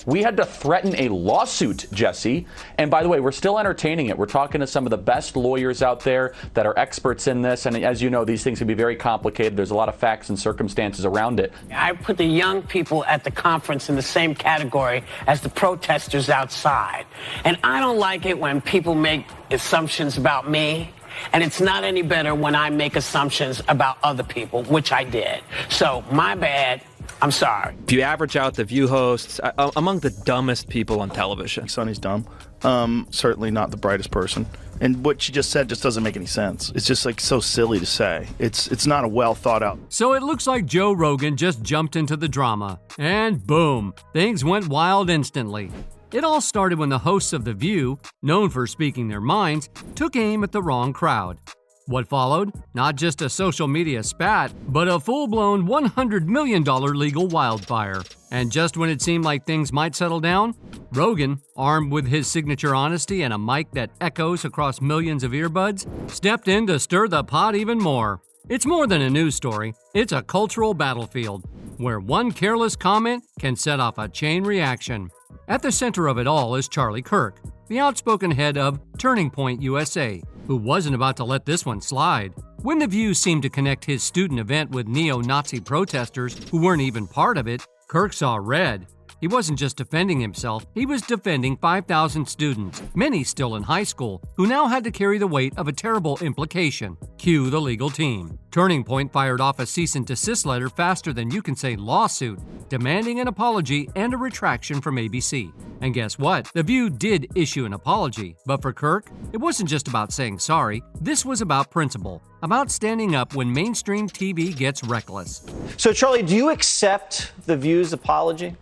We had to threaten a lawsuit, Jesse. And by the way, we're still entertaining it. We're talking to some of the best lawyers out there that are experts in this. And as you know, these things can be very complicated. There's a lot of facts and circumstances around it. I put the young people at the conference in the same category as the protesters outside. And I don't like it when people make assumptions about me. And it's not any better when I make assumptions about other people, which I did. So, my bad. I'm sorry. If you average out the View hosts, among the dumbest people on television. Sonny's dumb. Certainly not the brightest person. And what she just said just doesn't make any sense. It's just like so silly to say. It's not a well thought out. So it looks like Joe Rogan just jumped into the drama. And boom, things went wild instantly. It all started when the hosts of The View, known for speaking their minds, took aim at the wrong crowd. What followed? Not just a social media spat, but a full-blown $100 million legal wildfire. And just when it seemed like things might settle down, Rogan, armed with his signature honesty and a mic that echoes across millions of earbuds, stepped in to stir the pot even more. It's more than a news story, it's a cultural battlefield, where one careless comment can set off a chain reaction. At the center of it all is Charlie Kirk, the outspoken head of Turning Point USA, who wasn't about to let this one slide. When The View seemed to connect his student event with neo-Nazi protesters who weren't even part of it, Kirk saw red. He wasn't just defending himself, he was defending 5,000 students, many still in high school, who now had to carry the weight of a terrible implication. Cue the legal team. Turning Point fired off a cease and desist letter faster than you can say lawsuit, demanding an apology and a retraction from ABC. And guess what? The View did issue an apology, but for Kirk, it wasn't just about saying sorry, this was about principle, about standing up when mainstream TV gets reckless. So Charlie, do you accept The View's apology?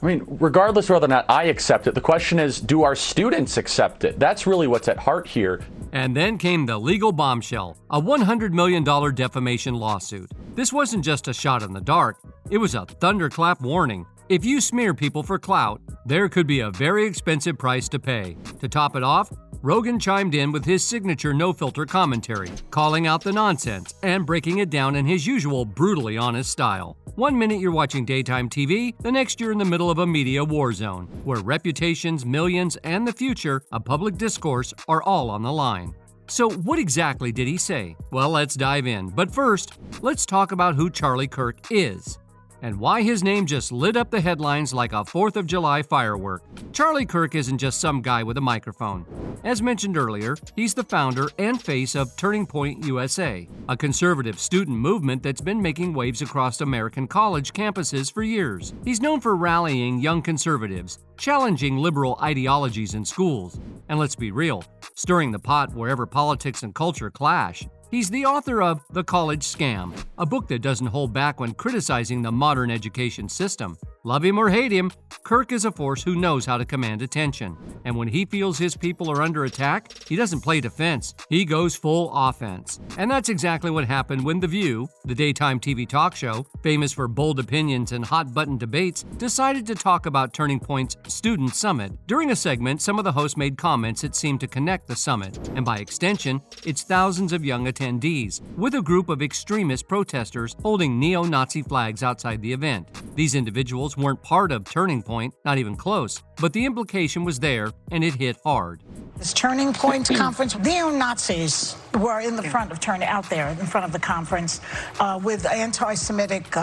I mean, regardless of whether or not I accept it, the question is, do our students accept it? That's really what's at heart here. And then came the legal bombshell, a $100 million defamation lawsuit. This wasn't just a shot in the dark, it was a thunderclap warning. If you smear people for clout, there could be a very expensive price to pay. To top it off, Rogan chimed in with his signature no-filter commentary, calling out the nonsense and breaking it down in his usual brutally honest style. 1 minute you're watching daytime TV, the next you're in the middle of a media war zone, where reputations, millions, and the future of public discourse are all on the line. So what exactly did he say? Well, let's dive in. But first, let's talk about who Charlie Kirk is, and why his name just lit up the headlines like a 4th of July firework. Charlie Kirk isn't just some guy with a microphone. As mentioned earlier, he's the founder and face of Turning Point USA, a conservative student movement that's been making waves across American college campuses for years. He's known for rallying young conservatives, challenging liberal ideologies in schools, and let's be real, stirring the pot wherever politics and culture clash. He's the author of The College Scam, a book that doesn't hold back when criticizing the modern education system. Love him or hate him, Kirk is a force who knows how to command attention. And when he feels his people are under attack, he doesn't play defense, he goes full offense. And that's exactly what happened when The View, the daytime TV talk show, famous for bold opinions and hot-button debates, decided to talk about Turning Point's Student Summit. During a segment, some of the hosts made comments that seemed to connect the summit, and by extension, its thousands of young attendees, with a group of extremist protesters holding neo-Nazi flags outside the event. These individuals weren't part of Turning Point, not even close, but the implication was there, and it hit hard. This Turning Point conference, neo-Nazis were in the front of out there in front of the conference with anti-Semitic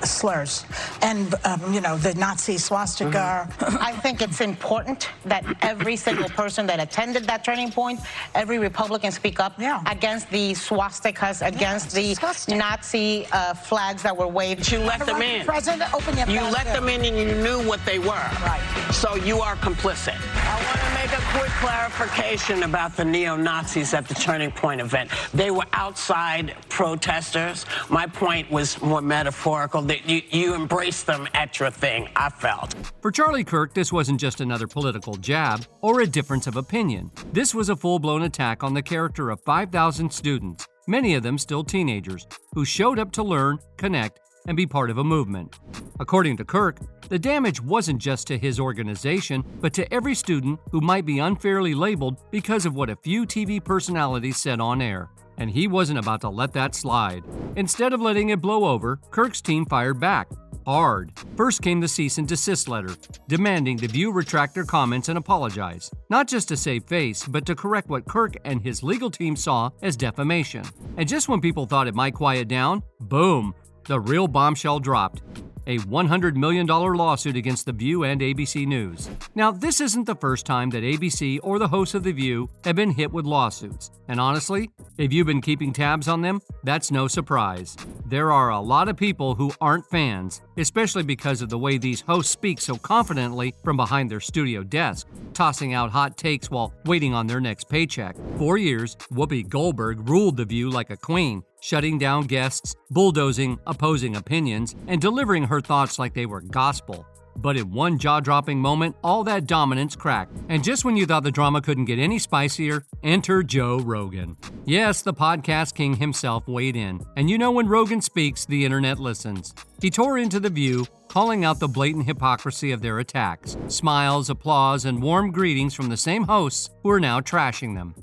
slurs and, the Nazi swastika. I think it's important that every single person that attended that Turning Point, every Republican speak up against the swastikas, against the Nazi flags that were waved. You let them in. President, open your You let them in and you knew what they were. Right. So you are complicit. I want to make a quick clarification about the neo-Nazis at the Turning Point event. They were outside protesters. My point was more metaphorical, that you embraced them at your thing, I felt. For Charlie Kirk, this wasn't just another political jab or a difference of opinion. This was a full-blown attack on the character of 5,000 students, many of them still teenagers, who showed up to learn, connect, and be part of a movement. According to Kirk, the damage wasn't just to his organization, but to every student who might be unfairly labeled because of what a few TV personalities said on air. and he wasn't about to let that slide. Instead of letting it blow over, Kirk's team fired back. Hard. First came the cease and desist letter, demanding The View retract their comments and apologize. Not just to save face, but to correct what Kirk and his legal team saw as defamation. And just when people thought it might quiet down, boom, the real bombshell dropped. A $100 million lawsuit against The View and ABC News. Now, this isn't the first time that ABC or the hosts of The View have been hit with lawsuits. And honestly, if you've been keeping tabs on them, that's no surprise. There are a lot of people who aren't fans, especially because of the way these hosts speak so confidently from behind their studio desk, tossing out hot takes while waiting on their next paycheck. For years, Whoopi Goldberg ruled The View like a queen, shutting down guests, bulldozing opposing opinions, and delivering her thoughts like they were gospel. But in one jaw-dropping moment, all that dominance cracked. And just when you thought the drama couldn't get any spicier, enter Joe Rogan. Yes, the podcast king himself weighed in. And you know when Rogan speaks, the internet listens. He tore into The View, calling out the blatant hypocrisy of their attacks. Smiles, applause, and warm greetings from the same hosts who are now trashing them.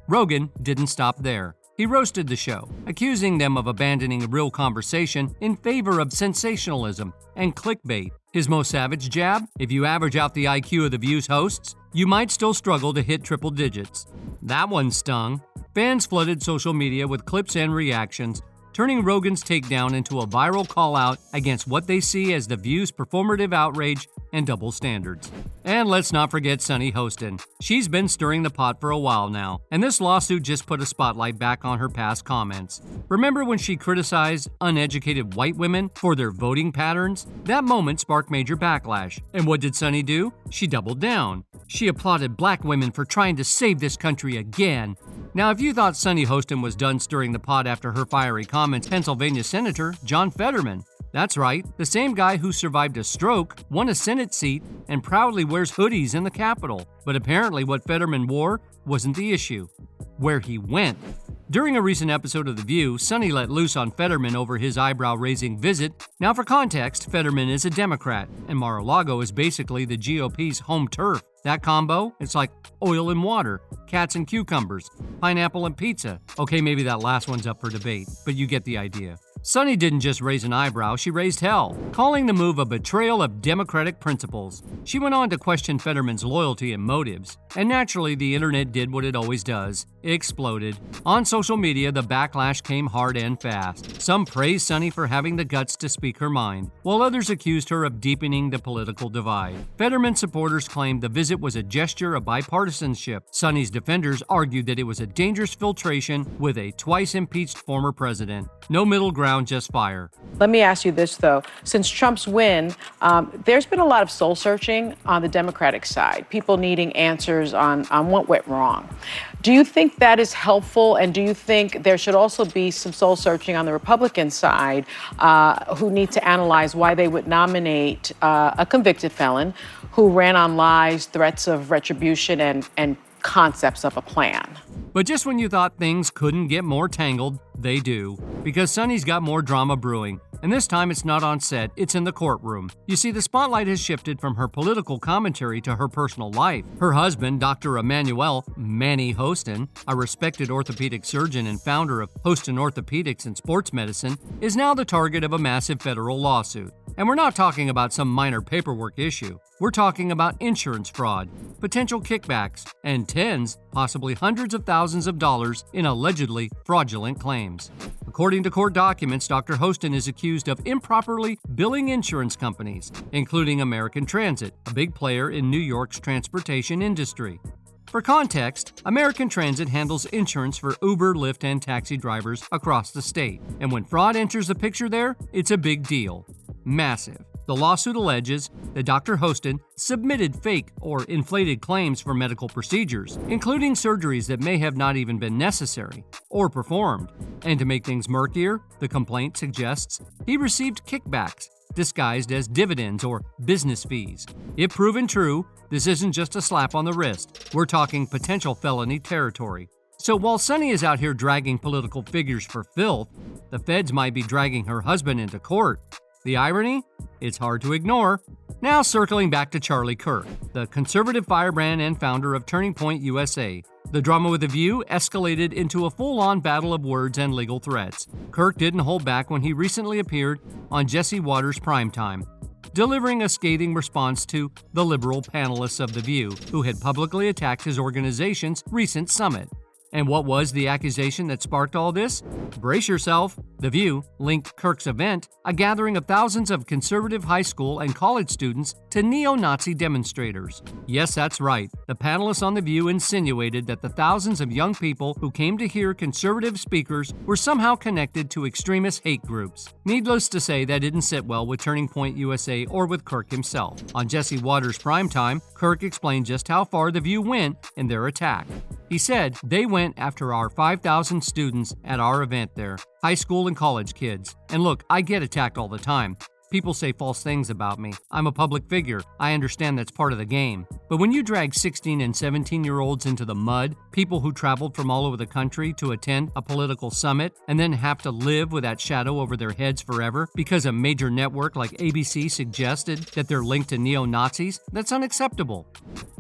Rogan didn't stop there. He roasted the show, accusing them of abandoning a real conversation in favor of sensationalism and clickbait. His most savage jab? If you average out the IQ of The View's hosts, you might still struggle to hit triple digits. That one stung. Fans flooded social media with clips and reactions, turning Rogan's takedown into a viral call-out against what they see as The View's performative outrage and double standards. And let's not forget Sunny Hostin. She's been stirring the pot for a while now, and this lawsuit just put a spotlight back on her past comments. Remember when she criticized uneducated white women for their voting patterns? That moment sparked major backlash. And what did Sunny do? She doubled down. She applauded black women for trying to save this country again. Now, if you thought Sunny Hostin was done stirring the pot after her fiery comments, Pennsylvania Senator John Fetterman. That's right, the same guy who survived a stroke, won a Senate seat, and proudly wears hoodies in the Capitol. But apparently what Fetterman wore wasn't the issue. Where he went. During a recent episode of The View, Sunny let loose on Fetterman over his eyebrow-raising visit. Now for context, Fetterman is a Democrat, and Mar-a-Lago is basically the GOP's home turf. That combo, it's like oil and water, cats and cucumbers, pineapple and pizza. Okay, maybe that last one's up for debate, but you get the idea. Sunny didn't just raise an eyebrow, she raised hell, calling the move a betrayal of democratic principles. She went on to question Fetterman's loyalty and motives, and naturally the internet did what it always does. It exploded. On social media, the backlash came hard and fast. Some praised Sunny for having the guts to speak her mind, while others accused her of deepening the political divide. Fetterman supporters claimed the visit was a gesture of bipartisanship. Sunny's defenders argued that it was a dangerous filtration with a twice-impeached former president. No middle ground, just fire. Let me ask you this, though. Since Trump's win, there's been a lot of soul-searching on the Democratic side, people needing answers on what went wrong. Do you think that is helpful, and do you think there should also be some soul-searching on the Republican side who need to analyze why they would nominate a convicted felon who ran on lies, threats of retribution, and concepts of a plan? But just when you thought things couldn't get more tangled, they do. Because Sunny's got more drama brewing. And this time it's not on set, it's in the courtroom. You see, the spotlight has shifted from her political commentary to her personal life. Her husband, Dr. Emmanuel Manny Hostin, a respected orthopedic surgeon and founder of Hostin Orthopedics and Sports Medicine, is now the target of a massive federal lawsuit. And we're not talking about some minor paperwork issue. We're talking about insurance fraud, potential kickbacks, and tens, possibly hundreds of thousands of dollars in allegedly fraudulent claims. According to court documents, Dr. Hostin is accused of improperly billing insurance companies, including American Transit, a big player in New York's transportation industry. For context, American Transit handles insurance for Uber, Lyft, and taxi drivers across the state. And when fraud enters the picture there, it's a big deal. Massive. The lawsuit alleges that Dr. Hostin submitted fake or inflated claims for medical procedures, including surgeries that may have not even been necessary or performed. And to make things murkier, the complaint suggests he received kickbacks disguised as dividends or business fees. If proven true, this isn't just a slap on the wrist. We're talking potential felony territory. So while Sunny is out here dragging political figures for filth, the feds might be dragging her husband into court. The irony? It's hard to ignore. Now circling back to Charlie Kirk, the conservative firebrand and founder of Turning Point USA. The drama with The View escalated into a full-on battle of words and legal threats. Kirk didn't hold back when he recently appeared on Jesse Watters' Primetime, delivering a scathing response to the liberal panelists of The View, who had publicly attacked his organization's recent summit. And what was the accusation that sparked all this? Brace yourself. The View linked Kirk's event, a gathering of thousands of conservative high school and college students, to neo-Nazi demonstrators. Yes, that's right. The panelists on The View insinuated that the thousands of young people who came to hear conservative speakers were somehow connected to extremist hate groups. Needless to say, that didn't sit well with Turning Point USA or with Kirk himself. On Jesse Watters' Primetime, Kirk explained just how far The View went in their attack. He said, "They went after our 5,000 students at our event there, high school and college kids. And look, I get attacked all the time. People say false things about me. I'm a public figure. I understand that's part of the game. But when you drag 16 and 17-year-olds into the mud, people who traveled from all over the country to attend a political summit, and then have to live with that shadow over their heads forever because a major network like ABC suggested that they're linked to neo-Nazis, that's unacceptable."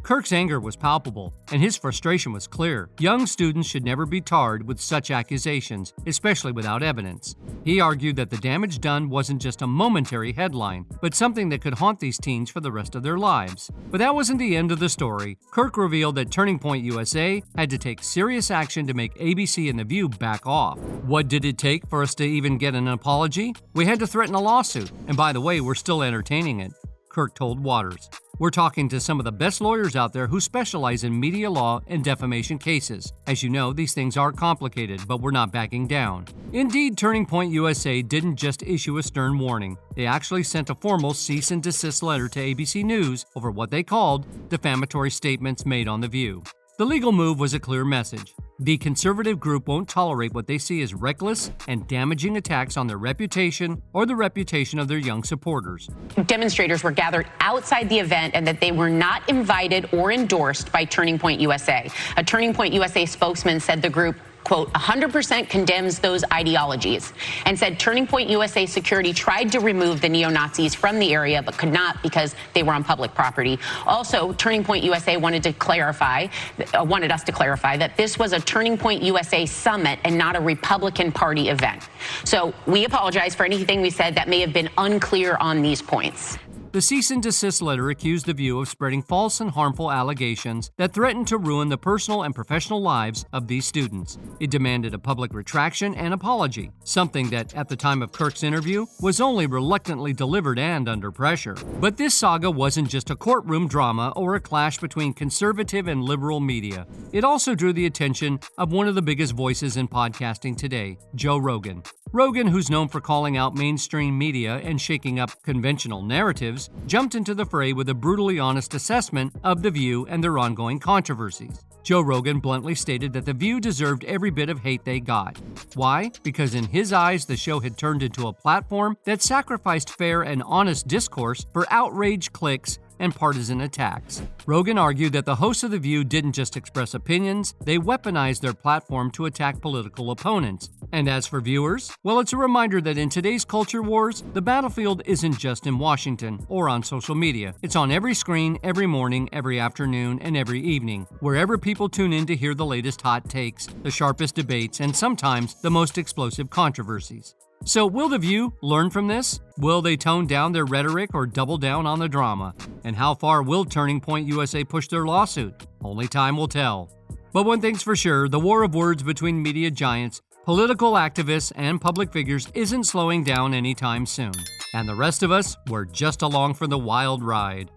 Kirk's anger was palpable, and his frustration was clear. Young students should never be tarred with such accusations, especially without evidence. He argued that the damage done wasn't just a momentary headline, but something that could haunt these teens for the rest of their lives. But that wasn't the end of the story. Kirk revealed that Turning Point USA had to take serious action to make ABC and The View back off. What did it take for us to even get an apology? We had to threaten a lawsuit, and by the way, we're still entertaining it, Kirk told Watters. We're talking to some of the best lawyers out there who specialize in media law and defamation cases. As you know, these things are complicated, but we're not backing down. Indeed, Turning Point USA didn't just issue a stern warning. They actually sent a formal cease and desist letter to ABC News over what they called defamatory statements made on The View. The legal move was a clear message. The conservative group won't tolerate what they see as reckless and damaging attacks on their reputation or the reputation of their young supporters. Demonstrators were gathered outside the event and that they were not invited or endorsed by Turning Point USA. A Turning Point USA spokesman said the group, quote, 100% condemns those ideologies, and said Turning Point USA security tried to remove the neo-Nazis from the area but could not because they were on public property. Also, Turning Point USA wanted us to clarify that this was a Turning Point USA summit and not a Republican Party event. So we apologize for anything we said that may have been unclear on these points. The cease and desist letter accused The View of spreading false and harmful allegations that threatened to ruin the personal and professional lives of these students. It demanded a public retraction and apology, something that, at the time of Kirk's interview, was only reluctantly delivered and under pressure. But this saga wasn't just a courtroom drama or a clash between conservative and liberal media. It also drew the attention of one of the biggest voices in podcasting today, Joe Rogan. Rogan, who's known for calling out mainstream media and shaking up conventional narratives, jumped into the fray with a brutally honest assessment of The View and their ongoing controversies. Joe Rogan bluntly stated that The View deserved every bit of hate they got. Why? Because in his eyes, the show had turned into a platform that sacrificed fair and honest discourse for outrage clicks and partisan attacks. Rogan argued that the hosts of The View didn't just express opinions, they weaponized their platform to attack political opponents. And as for viewers, well, it's a reminder that in today's culture wars, the battlefield isn't just in Washington or on social media. It's on every screen, every morning, every afternoon, and every evening, wherever people tune in to hear the latest hot takes, the sharpest debates, and sometimes the most explosive controversies. So will The View learn from this? Will they tone down their rhetoric or double down on the drama? And how far will Turning Point USA push their lawsuit? Only time will tell. But one thing's for sure, the war of words between media giants, political activists, and public figures isn't slowing down anytime soon. And the rest of us, we're just along for the wild ride.